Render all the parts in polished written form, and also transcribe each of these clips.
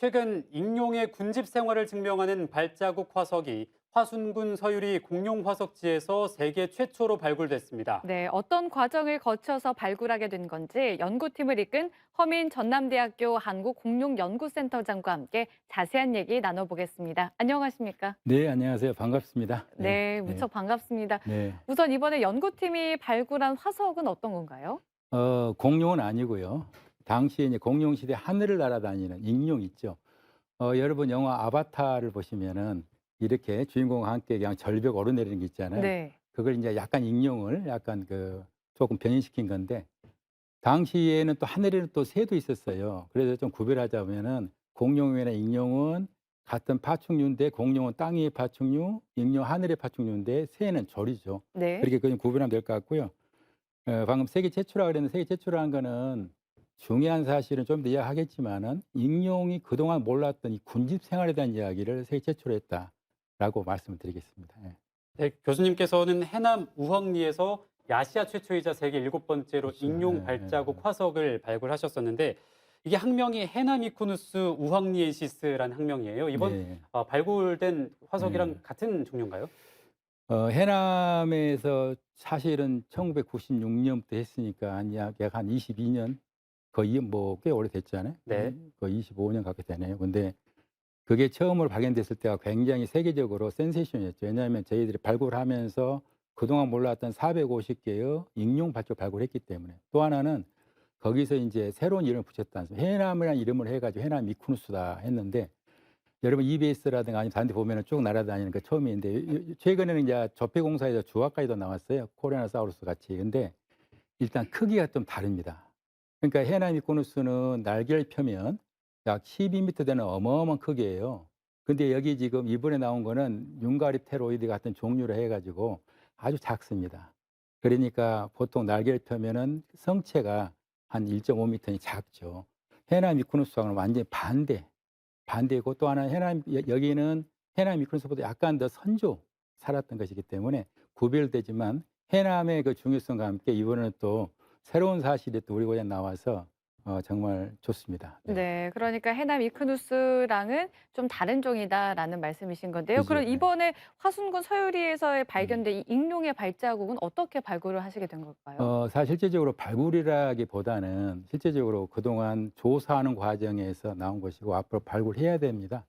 최근 익룡의 군집 생활을 증명하는 발자국 화석이 화순군 서유리 공룡 화석지에서 세계 최초로 발굴됐습니다. 네, 어떤 과정을 거쳐서 발굴하게 된 건지 연구팀을 이끈 허민 전남대학교 한국공룡연구센터장과 함께 자세한 얘기 나눠보겠습니다. 안녕하십니까? 네, 안녕하세요. 반갑습니다. 네, 네, 네, 무척 반갑습니다. 네. 우선 이번에 연구팀이 발굴한 화석은 어떤 건가요? 공룡은 아니고요. 당시에 이제 공룡 시대 하늘을 날아다니는 익룡 있죠. 여러분 영화 아바타를 보시면은 이렇게 주인공과 함께 그냥 절벽 오르내리는 게 있잖아요. 네. 그걸 이제 약간 익룡을 약간 그 조금 변형시킨 건데 당시에는 또 하늘에는 또 새도 있었어요. 그래서 좀 구별하자면은 공룡이나 익룡은 같은 파충류인데 공룡은 땅 위의 파충류, 익룡 하늘의 파충류인데 새는 절이죠. 네. 그렇게 그냥 구별하면 될 것 같고요. 방금 세계 최초라 그랬는데 세계 최초라는 거는 중요한 사실은 좀 더 이야기하겠지만은 익룡이 그동안 몰랐던 이 군집 생활에 대한 이야기를 세계 최초로 했다라고 말씀을 드리겠습니다. 예. 네, 교수님께서는 해남 우황리에서 야시아 최초이자 세계 일곱 번째로 그렇죠. 익룡 예, 예, 예. 발자국 화석을 발굴하셨었는데 이게 학명이 해남이쿠누스 우황리엔시스라는 학명이에요. 이번 네. 발굴된 예. 화석이랑 같은 종류인가요? 해남에서 사실은 1996년부터 했으니까 약 한 22년 거의 뭐 꽤 오래됐잖아요. 네. 거의 25년 가까이 되네요. 근데 그게 처음으로 발견됐을 때가 굉장히 세계적으로 센세이션이었죠. 왜냐하면 저희들이 발굴하면서 그동안 몰랐던 450개의 익룡 발굴 발굴했기 때문에. 또 하나는 거기서 이제 새로운 이름을 붙였다. 해남이라는 이름을 해가지고 해남 미쿠누스다 했는데 여러분 EBS라든가 아니면 다른 데 보면은 쭉 날아다니는 그 처음인데 최근에는 이제 적폐공사에서 주화까지도 나왔어요. 코레나사우루스 같이. 근데 일단 크기가 좀 다릅니다. 그러니까 해남이코누스는 날개를 펴면 약 12m 되는 어마어마한 크기예요. 근데 여기 지금 이번에 나온 거는 윤가리테로이드 같은 종류로 해가지고 아주 작습니다. 그러니까 보통 날개를 펴면은 성체가 한 1.5m니 작죠. 해남이코누스하고는 완전히 반대고 또 하나는 여기는 해남 미크로소프트 약간 더 선조 살았던 것이기 때문에 구별되지만 해남의 그 중요성과 함께 이번에는 또 새로운 사실이 또 우리 고향에 나와서 정말 좋습니다. 네. 네, 그러니까 해남 이크누스랑은 좀 다른 종이다라는 말씀이신 건데요. 그죠. 그럼 네. 이번에 화순군 서유리에서 음. 발견된 이 익룡의 발자국은 어떻게 발굴을 하시게 된 걸까요? 사실 실제적으로 발굴이라기보다는 실제적으로 그동안 조사하는 과정에서 나온 것이고 앞으로 발굴해야 됩니다.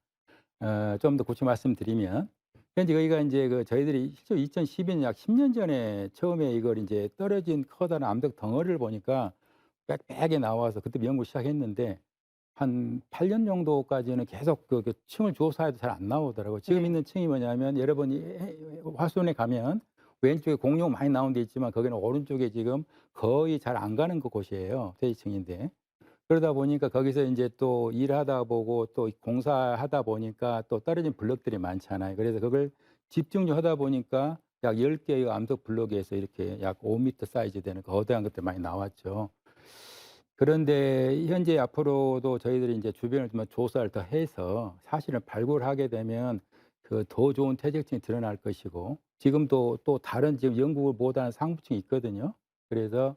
좀 더 구체 말씀드리면 현재 여기가 인제 그 저희들이 실제로 2012년 약 10년 전에 처음에 이걸 인제 떨어진 커다란 암벽 덩어리를 보니까 빽빽하게 나와서 그때 연구 시작했는데 한 8년 정도까지는 계속 그 층을 조사해도 잘 안 나오더라고요. 지금 네. 있는 층이 뭐냐면 여러분이 화순에 가면 왼쪽에 공룡 많이 나오는 데 있지만 거기는 오른쪽에 지금 거의 잘 안 가는 그 곳이에요. 대지층인데. 그러다 보니까 거기서 인제 또 일하다 보고 또 공사하다 보니까 또 떨어진 블록들이 많잖아요. 그래서 그걸 집중적으로 하다 보니까 약 10 개의 암석 블록에서 이렇게 약 5m 사이즈 되는 거대한 것들이 많이 나왔죠. 그런데 현재 앞으로도 저희들이 인제 주변을 좀 조사를 더 해서 사실은 발굴하게 되면 그 더 좋은 퇴적층이 드러날 것이고 지금도 또 다른 지금 연구를 못하는 상부층이 있거든요. 그래서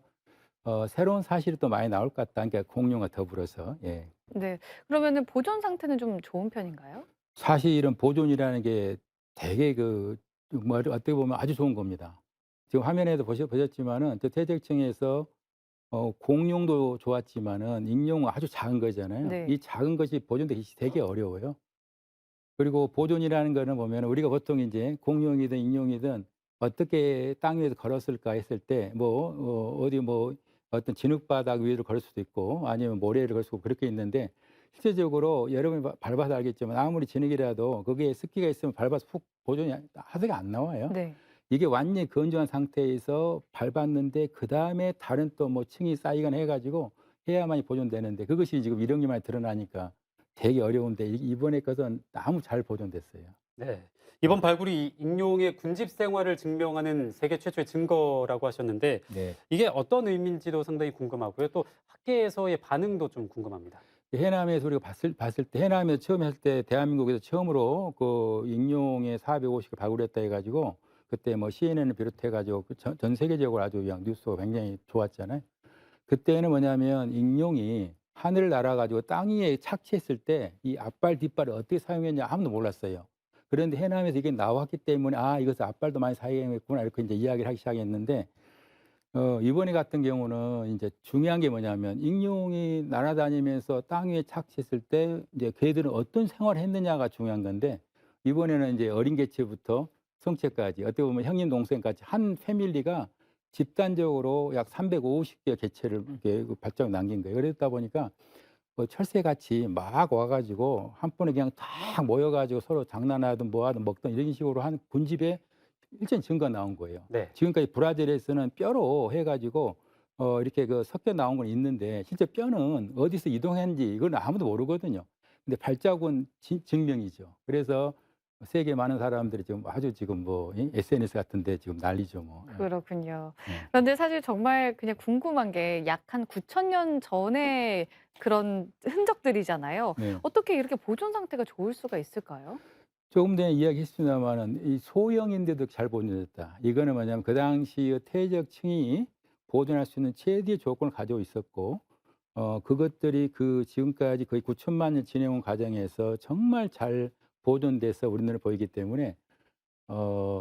새로운 사실이 또 많이 나올 것 같다. 그러니까 공룡과 더불어서. 예. 네. 그러면은 보존 상태는 좀 좋은 편인가요? 사실은 보존이라는 게 되게 뭐 어떻게 보면 아주 좋은 겁니다. 지금 화면에도 보셨지만은 저 퇴적층에서 공룡도 좋았지만은 익룡은 아주 작은 거잖아요. 네. 이 작은 것이 보존되기 되게 어려워요. 그리고 보존이라는 거는 보면은 우리가 보통 인제 공룡이든 익룡이든 어떻게 땅 위에서 걸었을까 했을 때 뭐 어디 뭐 어떤 진흙바닥 위를 걸을 수도 있고 아니면 모래를 걸을 수도 있고 그렇게 있는데 실제적으로 여러분이 밟아서 알겠지만 아무리 진흙이라도 거기에 습기가 있으면 밟아서 푹 보존이 하드가 안 나와요. 네. 이게 완전히 건조한 상태에서 밟았는데 그다음에 다른 또 뭐 층이 쌓이거나 해 가지고 해야만이 보존되는데 그것이 지금 이력리만에 드러나니까 되게 어려운데 이번에 것은 너무 잘 보존됐어요. 네. 네. 이번 발굴이 익룡의 군집 생활을 증명하는 세계 최초의 증거라고 하셨는데 네. 이게 어떤 의미인지도 상당히 궁금하고요. 또 학계에서의 반응도 좀 궁금합니다. 해남에서 우리가 봤을 때 해남에서 처음 했을 때 대한민국에서 처음으로 그 익룡의 450개 발굴했다 해 가지고 그때 뭐 CNN을 비롯해 가지고 전 세계적으로 아주 그냥 뉴스가 굉장히 좋았잖아요. 그때는 뭐냐면 익룡이 하늘을 날아가지고 땅 위에 착지했을 때 이 앞발 뒷발을 어떻게 사용했냐 아무도 몰랐어요. 그런데 해남에서 이게 나왔기 때문에 아 이것을 앞발도 많이 사용했구나 이렇게 이제 이야기를 하기 시작했는데 이번에 같은 경우는 이제 중요한 게 뭐냐면 익룡이 날아다니면서 땅 위에 착지했을 때 이제 걔들은 어떤 생활을 했느냐가 중요한 건데 이번에는 이제 어린 개체부터 성체까지 어떻게 보면 형님 동생까지 한 패밀리가 집단적으로 약 350개 개체를 이렇게 그 발자국 남긴 거예요. 그러다 보니까 철새같이 막 와가지고 한 번에 그냥 딱 모여가지고 서로 장난하든 뭐하든 먹든 이런 식으로 한 군집에 일전 증거가 나온 거예요. 네. 지금까지 브라질에서는 뼈로 해가지고 이렇게 그 섞여 나온 건 있는데 실제 뼈는 어디서 이동했는지 이건 아무도 모르거든요. 근데 발자국은 증명이죠. 그래서 세계 많은 사람들이 지금 아주 지금 뭐 SNS 같은데 지금 난리죠 뭐. 예. 그렇군요. 예. 그런데 사실 정말 그냥 궁금한 게 약 한 9,000년 전의 그런 흔적들이잖아요. 네. 어떻게 이렇게 보존 상태가 좋을 수가 있을까요? 조금 전에 이야기했습니다만은 이 소형인데도 잘 보존됐다. 이거는 뭐냐면 그 당시의 퇴적층이 보존할 수 있는 최대의 조건을 가지고 있었고 그것들이 그 지금까지 거의 9천만 년 지내온 과정에서 정말 잘 보존돼서 우리 눈에 보이기 때문에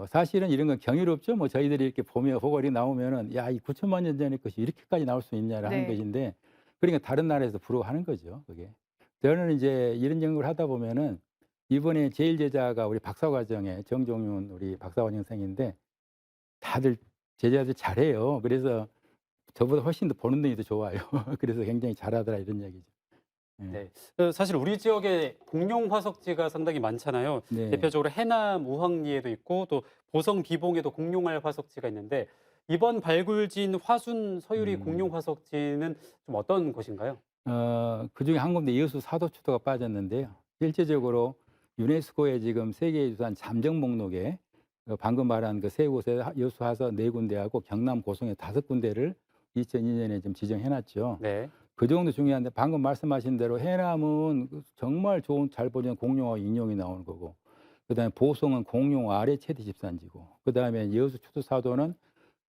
사실은 이런 건 경이롭죠. 뭐 저희들이 이렇게 보면 보고리 나오면은 야, 이 9천만 년 전의 것이 이렇게까지 나올 수 있냐라는 네. 것인데 그러니까 다른 나라에서 부러워하는 거죠. 그게. 저는 이제 이런 연구를 하다 보면은 이번에 제일 제자가 우리 박사과정에 정종윤 우리 박사과정생인데 다들 제자들 잘해요. 그래서 저보다 훨씬 더 보는 눈이 더 좋아요. 그래서 굉장히 잘하더라 이런 얘기죠. 예. 네. 사실 우리 지역에 공룡 화석지가 상당히 많잖아요. 네. 대표적으로 해남 우황리에도 있고 또 보성 비봉에도 공룡알 화석지가 있는데 이번 발굴진 화순 서유리 공룡 화석지는 좀 어떤 곳인가요? 그중에 한 군데 여수 사도추도가 빠졌는데요. 실제적으로 유네스코의 지금 세계유산 잠정 목록에 방금 말한 그 세 곳에 여수 하서 네 군데하고 경남 고성에 5군데를 2002년에 좀 지정해 놨죠. 네. 그 정도 중요한데 방금 말씀하신 대로 해남은 정말 좋은 잘 보존 공룡하고 인룡이 나오는 거고 그다음에 보성은 공룡 아래 최대 집산지고 그다음에 여수 추도사도는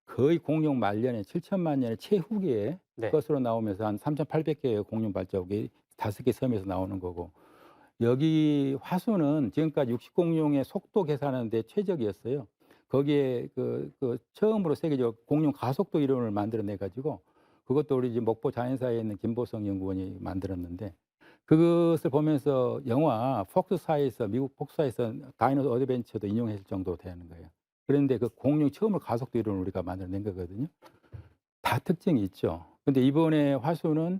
거의 공룡 말년에 7천만 년의 최후기에 네. 것으로 나오면서 한 3,800개의 공룡 발자국이 5개 섬에서 나오는 거고 여기 화수는 지금까지 60공룡의 속도 계산하는 데 최적이었어요. 거기에 그 처음으로 세계적 공룡 가속도 이론을 만들어내 가지고 그것도 우리 지금 목포 자연사에 있는 김보성 연구원이 만들었는데 그것을 보면서 영화 폭스사에서 미국 폭스사에서 다이노소 어드벤처도 인용했을 정도 되는 거예요. 그런데 그 공룡 처음으로 가속도 이론을 우리가 만들어낸 거거든요. 다 특징이 있죠. 근데 이번에 화수는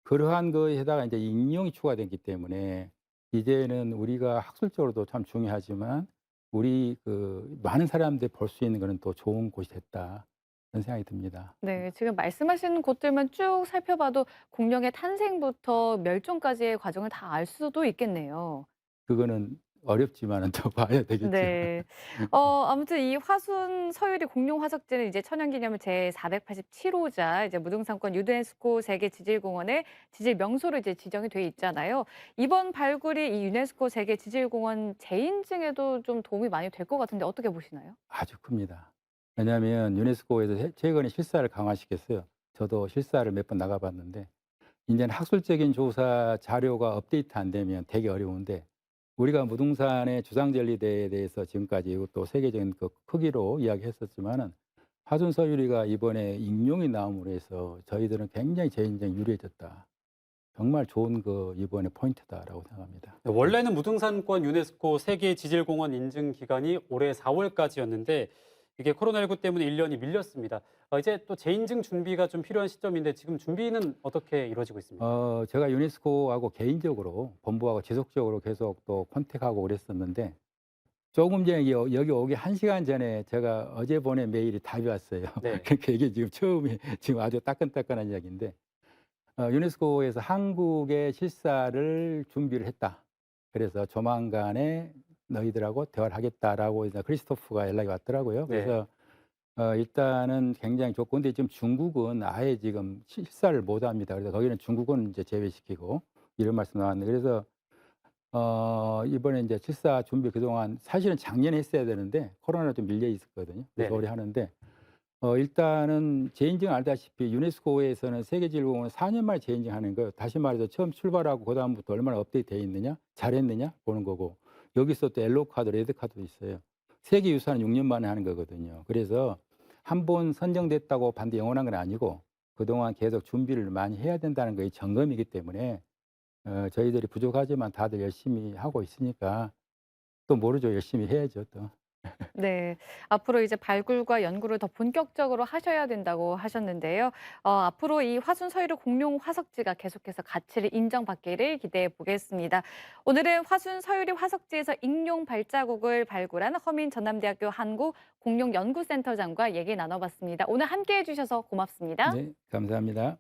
그러한 거에다가 이제 익룡이 추가됐기 때문에 이제는 우리가 학술적으로도 참 중요하지만 우리 그 많은 사람들이 볼 수 있는 거는 또 좋은 곳이 됐다. 그런 생각이 듭니다. 네, 지금 말씀하신 곳들만 쭉 살펴봐도 공룡의 탄생부터 멸종까지의 과정을 다 알 수도 있겠네요. 그거는 어렵지만은 더 봐야 되겠죠. 네. 아무튼 이 화순 서유리 공룡 화석지는 이제 천연기념물 제 487호자 이제 무등산권 유네스코 세계 지질공원의 지질 명소로 이제 지정이 돼 있잖아요. 이번 발굴이 이 유네스코 세계 지질공원 재인증에도 좀 도움이 많이 될 것 같은데 어떻게 보시나요? 아주 큽니다. 왜냐하면 유네스코에서 최근에 실사를 강화시켰어요. 저도 실사를 몇 번 나가봤는데 이제는 학술적인 조사 자료가 업데이트 안 되면 되게 어려운데 우리가 무등산의 주상절리대에 대해서 지금까지 이것도 세계적인 그 크기로 이야기했었지만은 화순 서유리가 이번에 익룡이 나옴으로 해서 저희들은 굉장히 재인증 유리해졌다. 정말 좋은 그 이번에 포인트다라고 생각합니다. 네, 원래는 무등산권 유네스코 세계 지질공원 인증 기간이 올해 4월까지였는데 이게 코로나19 때문에 1년이 밀렸습니다. 이제 또 재인증 준비가 좀 필요한 시점인데 지금 준비는 어떻게 이루어지고 있습니까? 제가 유네스코하고 개인적으로 본부하고 지속적으로 계속 또 컨택하고 그랬었는데 조금 전에 여기 오기 1시간 전에 제가 어제 보낸 메일이 답이 왔어요. 네. 그러니까 이게 지금 처음에 지금 아주 따끈따끈한 이야기인데 유네스코에서 한국의 실사를 준비를 했다. 그래서 조만간에 너희들하고 대화를 하겠다라고 이제 크리스토프가 연락이 왔더라고요. 네. 그래서 일단은 굉장히 좋고 근데 지금 중국은 아예 지금 실사를 못 합니다. 그래서 거기는 중국은 이제 제외시키고 이런 말씀 나왔는데 그래서 이번에 이제 실사 준비 그동안 사실은 작년에 했어야 되는데 코로나로 좀 밀려 있었거든요. 그래서 네네. 올해 하는데 일단은 재인증 알다시피 유네스코에서는 세계지질공헌은 4년 만에 재인증하는 거예요. 다시 말해서 처음 출발하고 그다음부터 얼마나 업데이트돼 있느냐, 잘했느냐 보는 거고 여기서 또 옐로우 카드, 레드 카드도 있어요. 세계유산은 6년 만에 하는 거거든요. 그래서 한 번 선정됐다고 반드시 영원한 건 아니고 그동안 계속 준비를 많이 해야 된다는 게 점검이기 때문에 저희들이 부족하지만 다들 열심히 하고 있으니까 또 모르죠. 열심히 해야죠 또. 네. 앞으로 이제 발굴과 연구를 더 본격적으로 하셔야 된다고 하셨는데요. 앞으로 이 화순 서유리 공룡 화석지가 계속해서 가치를 인정받기를 기대해 보겠습니다. 오늘은 화순 서유리 화석지에서 익룡 발자국을 발굴한 허민 전남대학교 한국공룡연구센터장과 얘기 나눠봤습니다. 오늘 함께해 주셔서 고맙습니다. 네, 감사합니다.